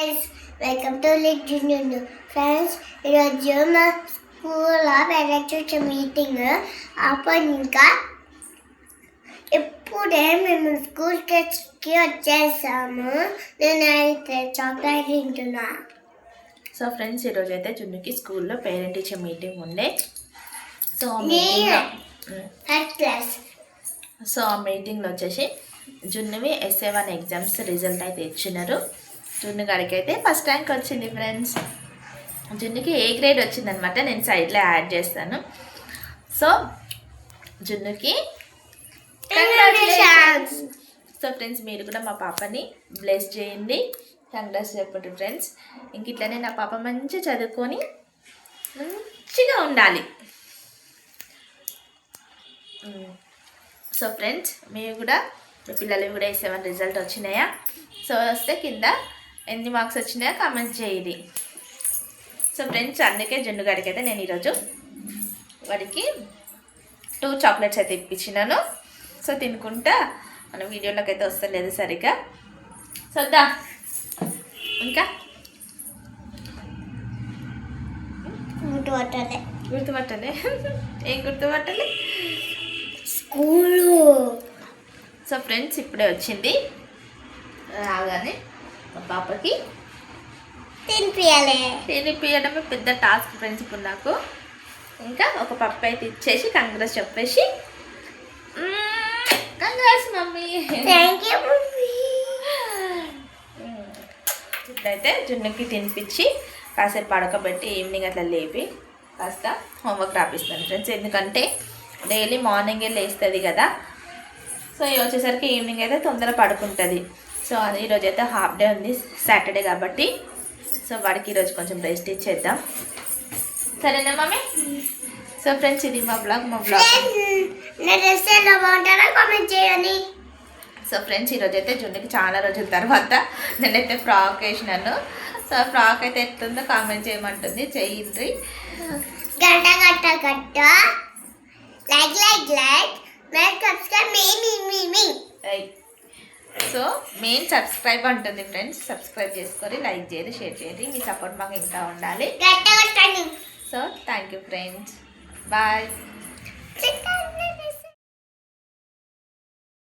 Friends, welcome to Lit Junior. Friends, ఈరోజు మా స్కూల్లో పేరెంట్స్ మీటింగ్ అప్పుడు ఇంకా ఇప్పుడే మేము స్కూల్కి వచ్చేసాము. నేనైతే చాక్లెట్ తింటున్నా. సో ఫ్రెండ్స్, ఈరోజు అయితే జున్నుకి స్కూల్లో పేరెంట్ టీచర్ మీటింగ్ ఉండే. So first class. సో ఆ మీటింగ్లో వచ్చేసి జున్నువి SA1 ఎగ్జామ్స్ రిజల్ట్ అయితే ఇచ్చినారు. జున్ను గారికి అయితే ఫస్ట్ ర్యాంక్ వచ్చింది ఫ్రెండ్స్. జున్నుకి ఏ గ్రేడ్ వచ్చిందనమాట. నేను సైడ్లో యాడ్ చేస్తాను. సో జున్నుకి కంగ్రాచులేషన్స్. సో ఫ్రెండ్స్, మీరు కూడా మా పాపని బ్లెస్ చేయండి, కంగ్రాట్స్ చెప్పండి ఫ్రెండ్స్. ఇంక ఇట్లనే నా పాప మంచిగా చదువుకొని మంచిగా ఉండాలి. సో ఫ్రెండ్స్, మీరు కూడా మీ పిల్లలవి కూడా SA1 రిజల్ట్ వచ్చినాయా? సో వస్తే కింద ఎన్ని మార్క్స్ వచ్చినాయో కామెంట్ చేయండి. సో ఫ్రెండ్స్, అందుకే జున్ను గారికి అయితే నేను ఈరోజు వాడికి 2 చాక్లెట్స్ అయితే ఇప్పించినాను. సో తినుకుంటా మన వీడియోలోకి అయితే వస్తలేదు సరిగ్గా. సో దా ఇంకా గుర్తుపట్టాలి. ఏం గుర్తుపట్టాలి? స్కూలు. సో ఫ్రెండ్స్, ఇప్పుడే వచ్చింది. రాగానే మా పాపకి తినిపియడమే పెద్ద టాస్క్ ఫ్రెండ్స్ ఇప్పుడు నాకు. ఇంకా ఒక పప్పు అయితే ఇచ్చేసి కంగ్రాట్స్ చెప్పేసి, congrats mummy, thank you mummy. ఇప్పుడైతే జున్నుకి తినిపించి కాసేపు పడకబెట్టి ఈవినింగ్ అట్లా లేపి కాస్త హోంవర్క్ రాపిస్తాను ఫ్రెండ్స్. ఎందుకంటే డైలీ మార్నింగే లేస్తుంది కదా. సో వచ్చేసరికి ఈవినింగ్ అయితే తొందర పడుకుంటుంది. సో అది ఈరోజు అయితే హాఫ్ డే ఉంది, సాటర్డే కాబట్టి. సో వాడికి ఈరోజు కొంచెం రెస్ట్ ఇచ్చేద్దాం, సరేనా మమ్మీ? సో ఫ్రెండ్స్, ఇది మా బ్లాగ్. సో ఫ్రెండ్స్, ఈరోజు అయితే జున్నుకి చాలా రోజుల తర్వాత నేనైతే ఫ్రాక్ వేసినాను. సో ఫ్రాక్ అయితే ఎట్లుందో కామెంట్ చేయమంటుంది, చేయండి. గంట గంట గంట లైక్ సబ్స్క్రైబ్ మీ. సో మెయిన్ సబ్స్క్రైబ్ అంటుంది ఫ్రెండ్స్. సబ్స్క్రైబ్ చేసుకొని లైక్ చేయండి, షేర్ చేయండి. మీ సపోర్ట్ మాకు ఇంకా ఉండాలి. So thank you friends, bye.